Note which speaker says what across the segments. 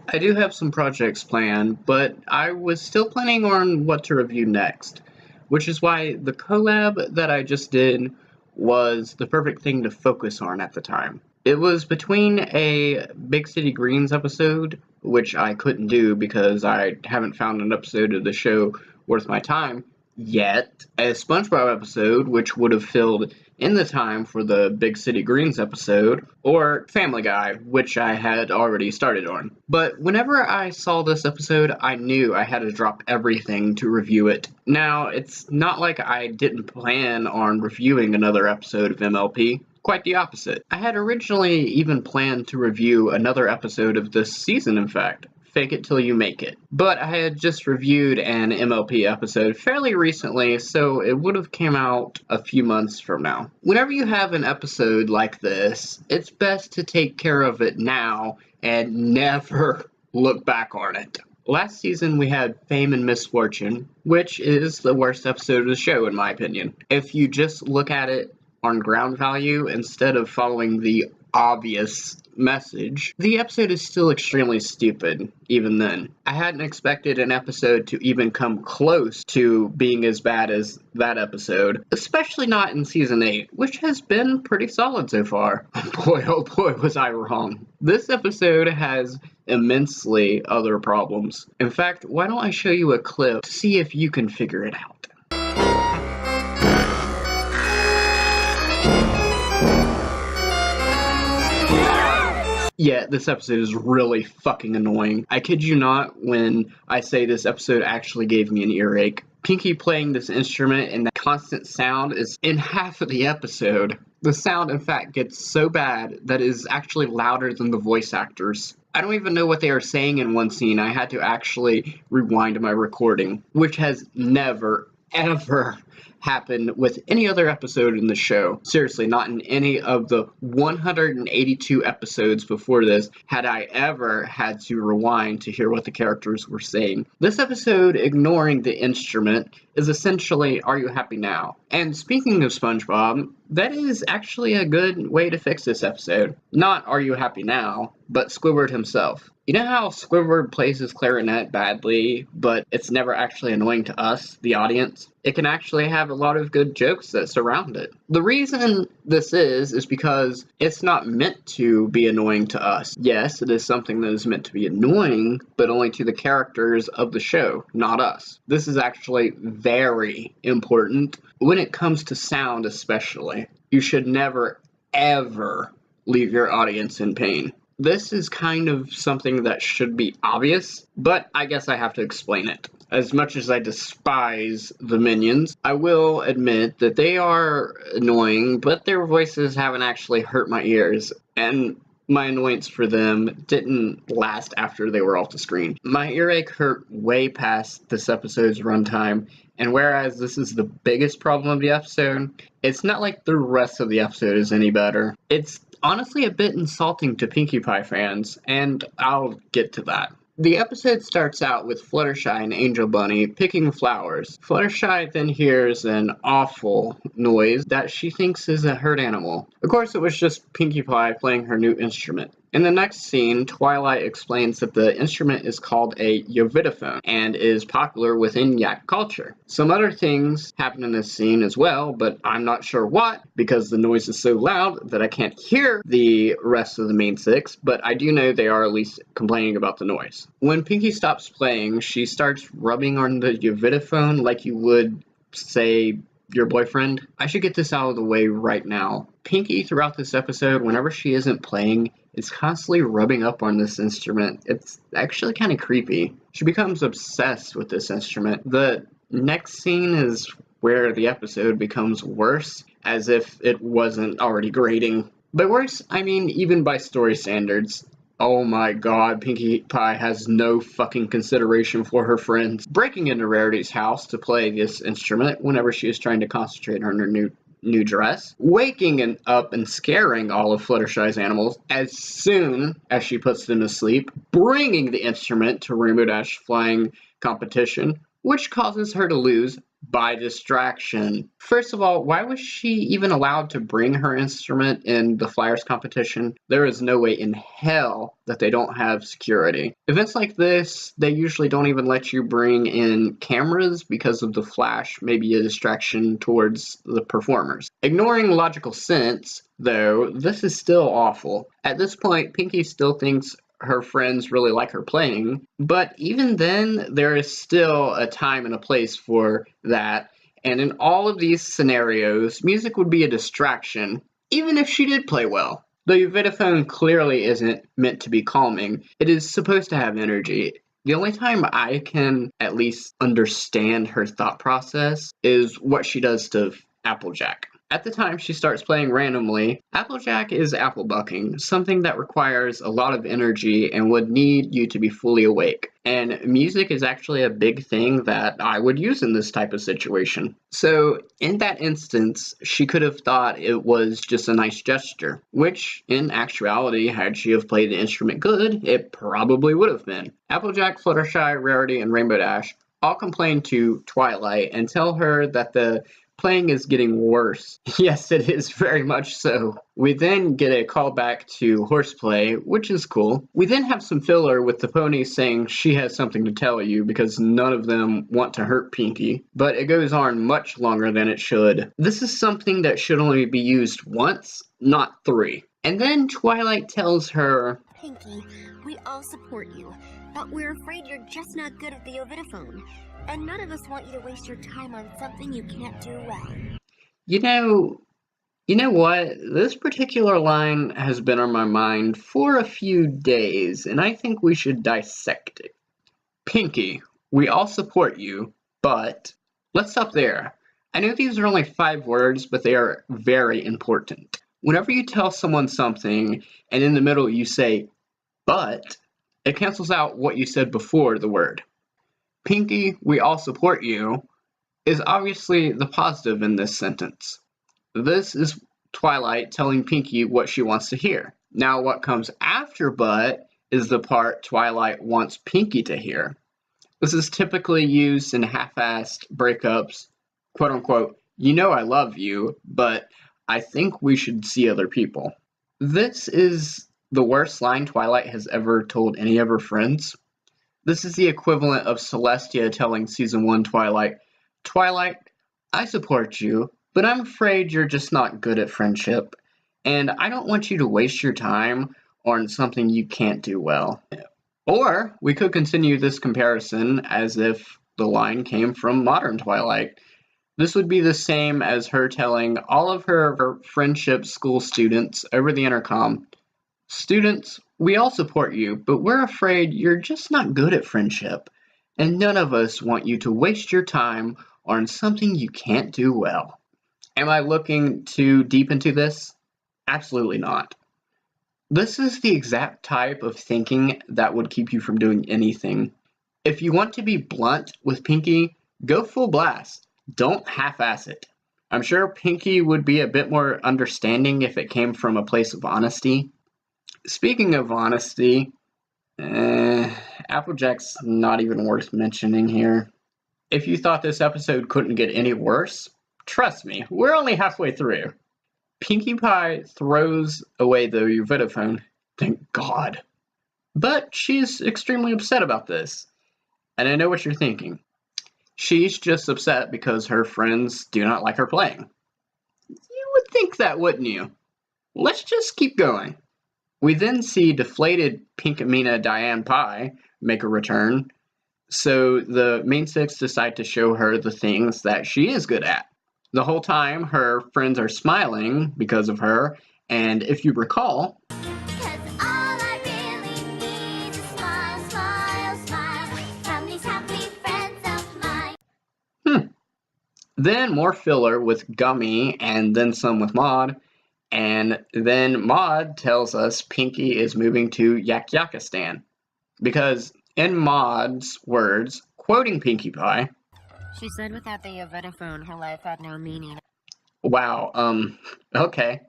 Speaker 1: I do have some projects planned, but I was still planning on what to review next, which is why the collab that I just did was the perfect thing to focus on at the time. It was between a Big City Greens episode, which I couldn't do because I haven't found an episode of the show worth my time yet, a SpongeBob episode, which would have filled in the time for the Big City Greens episode, or Family Guy, which I had already started on. But whenever I saw this episode, I knew I had to drop everything to review it. Now, it's not like I didn't plan on reviewing another episode of MLP. Quite the opposite. I had originally even planned to review another episode of this season, in fact. Fake It Till You Make It. But I had just reviewed an MLP episode fairly recently, so it would have came out a few months from now. Whenever you have an episode like this, it's best to take care of it now and never look back on it. Last season we had Fame and Misfortune, which is the worst episode of the show in my opinion. If you just look at it on ground value instead of following the obvious message, the episode is still extremely stupid, even then. I hadn't expected an episode to even come close to being as bad as that episode, especially not in Season 8, which has been pretty solid so far. Boy, oh boy, was I wrong. This episode has immensely other problems. In fact, why don't I show you a clip to see if you can figure it out. Yeah, this episode is really fucking annoying. I kid you not when I say this episode actually gave me an earache. Pinky playing this instrument and that constant sound is in half of the episode. The sound, in fact, gets so bad that it is actually louder than the voice actors. I don't even know what they are saying in one scene. I had to actually rewind my recording, which has never, ever happened with any other episode in the show. Seriously, not in any of the 182 episodes before this had I ever had to rewind to hear what the characters were saying. This episode, ignoring the instrument, is essentially Are You Happy Now? And speaking of SpongeBob, that is actually a good way to fix this episode. Not Are You Happy Now, but Squidward himself. You know how Squidward plays his clarinet badly, but it's never actually annoying to us, the audience? It can actually have a lot of good jokes that surround it. The reason this is because it's not meant to be annoying to us. Yes, it is something that is meant to be annoying, but only to the characters of the show, not us. This is actually very important when it comes to sound especially. You should never, ever leave your audience in pain. This is kind of something that should be obvious, but I guess I have to explain it. As much as I despise the Minions, I will admit that they are annoying, but their voices haven't actually hurt my ears, and my annoyance for them didn't last after they were off the screen. My earache hurt way past this episode's runtime, and whereas this is the biggest problem of the episode, it's not like the rest of the episode is any better. It's honestly a bit insulting to Pinkie Pie fans, and I'll get to that. The episode starts out with Fluttershy and Angel Bunny picking flowers. Fluttershy then hears an awful noise that she thinks is a hurt animal. Of course, it was just Pinkie Pie playing her new instrument. In the next scene, Twilight explains that the instrument is called a yovitophone and is popular within yak culture. Some other things happen in this scene as well, but I'm not sure what because the noise is so loud that I can't hear the rest of the main six, but I do know they are at least complaining about the noise. When Pinkie stops playing, she starts rubbing on the yovitophone like you would, say, your boyfriend. I should get this out of the way right now. Pinkie, throughout this episode, whenever she isn't playing, is constantly rubbing up on this instrument. It's actually kind of creepy. She becomes obsessed with this instrument. The next scene is where the episode becomes worse, as if it wasn't already grating. But worse, I mean, even by story standards. Oh my god, Pinkie Pie has no fucking consideration for her friends. Breaking into Rarity's house to play this instrument whenever she is trying to concentrate on her new dress. Waking up and scaring all of Fluttershy's animals as soon as she puts them to sleep. Bringing the instrument to Rainbow Dash flying competition, which causes her to lose by distraction. First of all, why was she even allowed to bring her instrument in the Flyers competition? There is no way in hell that they don't have security. Events like this, they usually don't even let you bring in cameras because of the flash may be a distraction towards the performers. Ignoring logical sense, though, this is still awful. At this point, Pinky still thinks her friends really like her playing, but even then, there is still a time and a place for that, and in all of these scenarios, music would be a distraction, even if she did play well. The Vitaphone clearly isn't meant to be calming, it is supposed to have energy. The only time I can at least understand her thought process is what she does to Applejack. At the time she starts playing randomly, Applejack is apple bucking, something that requires a lot of energy and would need you to be fully awake. And music is actually a big thing that I would use in this type of situation. So in that instance, she could have thought it was just a nice gesture, which in actuality, had she have played the instrument good, it probably would have been. Applejack, Fluttershy, Rarity, and Rainbow Dash all complain to Twilight and tell her that the playing is getting worse. Yes, it is very much so. We then get a callback to horseplay, which is cool. We then have some filler with the ponies saying she has something to tell you because none of them want to hurt Pinky, but it goes on much longer than it should. This is something that should only be used once, not 3. And then Twilight tells her,
Speaker 2: Pinky, we all support you, but we're afraid you're just not good at the Vitaphone. And none of us want you to waste your time on something you can't do well.
Speaker 1: You know what? This particular line has been on my mind for a few days, and I think we should dissect it. Pinky, we all support you, but let's stop there. I know these are only 5 words, but they are very important. Whenever you tell someone something, and in the middle you say, but, it cancels out what you said before the word. Pinky, we all support you, is obviously the positive in this sentence. This is Twilight telling Pinky what she wants to hear. Now what comes after but is the part Twilight wants Pinky to hear. This is typically used in half-assed breakups, quote unquote, you know I love you, but I think we should see other people. This is the worst line Twilight has ever told any of her friends. This is the equivalent of Celestia telling Season 1 Twilight, Twilight, I support you, but I'm afraid you're just not good at friendship, and I don't want you to waste your time on something you can't do well. Or we could continue this comparison as if the line came from modern Twilight. This would be the same as her telling all of her friendship school students over the intercom, students, we all support you, but we're afraid you're just not good at friendship, and none of us want you to waste your time on something you can't do well. Am I looking too deep into this? Absolutely not. This is the exact type of thinking that would keep you from doing anything. If you want to be blunt with Pinky, go full blast. Don't half-ass it. I'm sure Pinky would be a bit more understanding if it came from a place of honesty. Speaking of honesty, Applejack's not even worth mentioning here. If you thought this episode couldn't get any worse, trust me, we're only halfway through. Pinkie Pie throws away the Vitaphone, thank God. But she's extremely upset about this. And I know what you're thinking. She's just upset because her friends do not like her playing. You would think that, wouldn't you? Let's just keep going. We then see deflated Pinkamena Diane Pie make a return, so the main 6 decide to show her the things that she is good at. The whole time, her friends are smiling because of her, and if you recall, then more filler with Gummy and then some with Maud. And then Maud tells us Pinky is moving to Yak-Yakistan. Because in Maud's words, quoting Pinkie Pie,
Speaker 2: she said without the Vitaphone, her life had no meaning.
Speaker 1: Wow, okay.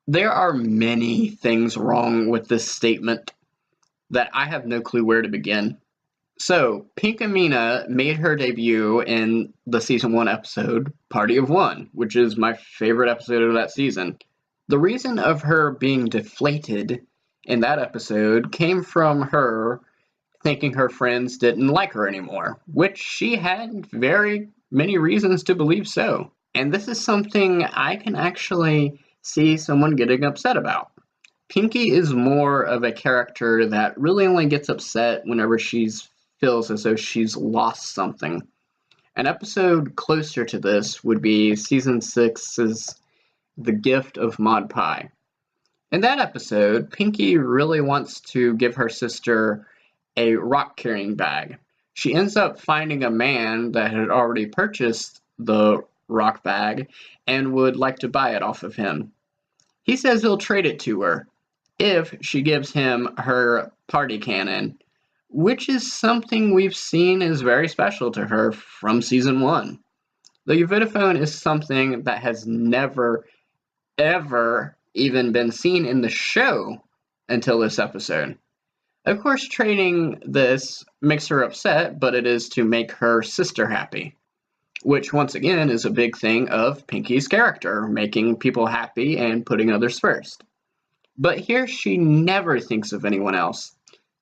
Speaker 1: There are many things wrong with this statement that I have no clue where to begin. So, Pink Amina made her debut in the season 1 episode, Party of One, which is my favorite episode of that season. The reason of her being deflated in that episode came from her thinking her friends didn't like her anymore, which she had very many reasons to believe so. And this is something I can actually see someone getting upset about. Pinky is more of a character that really only gets upset whenever she feels as though she's lost something. An episode closer to this would be season 6's The Gift of Mod Pie. In that episode, Pinky really wants to give her sister a rock carrying bag. She ends up finding a man that had already purchased the rock bag and would like to buy it off of him. He says he'll trade it to her if she gives him her party cannon, which is something we've seen is very special to her from season 1. The Uvitophone is something that has never, ever even been seen in the show until this episode. Of course, trading this makes her upset, but it is to make her sister happy, which once again is a big thing of Pinky's character, making people happy and putting others first. But here she never thinks of anyone else.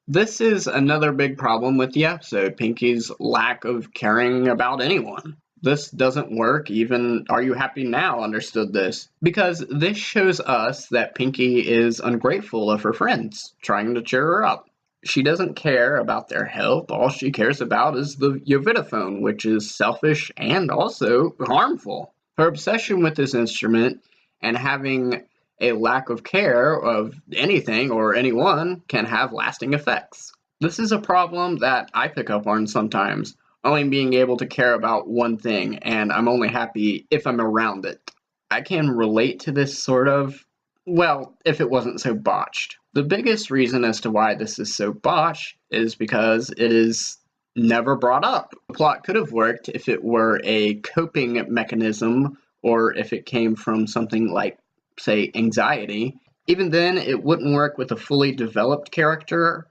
Speaker 1: This is another big problem with the episode, Pinky's lack of caring about anyone. This doesn't work, even Are You Happy Now understood this, because this shows us that Pinky is ungrateful of her friends, trying to cheer her up. She doesn't care about their health, all she cares about is the Uvitophone, which is selfish and also harmful. Her obsession with this instrument and having a lack of care of anything or anyone can have lasting effects. This is a problem that I pick up on sometimes, only being able to care about one thing, and I'm only happy if I'm around it. I can relate to this sort of, well, if it wasn't so botched. The biggest reason as to why this is so botched is because it is never brought up. The plot could have worked if it were a coping mechanism or if it came from something like, say, anxiety. Even then, it wouldn't work with a fully developed character.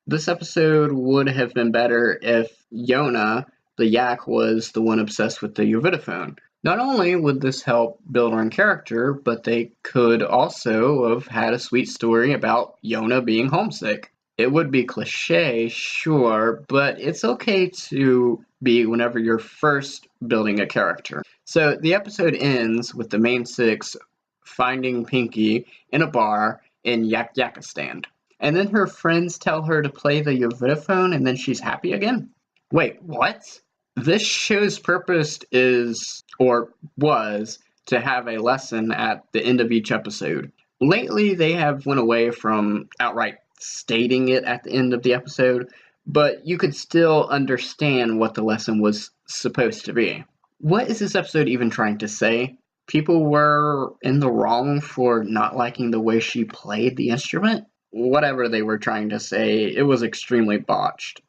Speaker 1: This episode would have been better if Yona, the yak, was the one obsessed with the Uvitophone. Not only would this help build on character, but they could also have had a sweet story about Yona being homesick. It would be cliche, sure, but it's okay to be whenever you're first building a character. So the episode ends with the main six finding Pinky in a bar in Yakistan. And then her friends tell her to play the Uvitophone and then she's happy again? Wait, what? This show's purpose is, or was, to have a lesson at the end of each episode. Lately, they have went away from outright stating it at the end of the episode, but you could still understand what the lesson was supposed to be. What is this episode even trying to say? People were in the wrong for not liking the way she played the instrument? Whatever they were trying to say, it was extremely botched,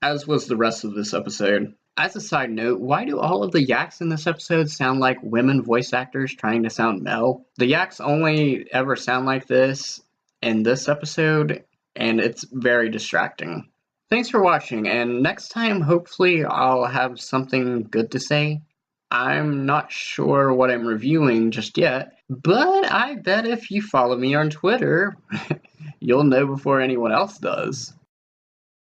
Speaker 1: as was the rest of this episode. As a side note, why do all of the yaks in this episode sound like women voice actors trying to sound male? The yaks only ever sound like this in this episode, and it's very distracting. Thanks for watching, and next time, hopefully, I'll have something good to say. I'm not sure what I'm reviewing just yet, but I bet if you follow me on Twitter, you'll know before anyone else does.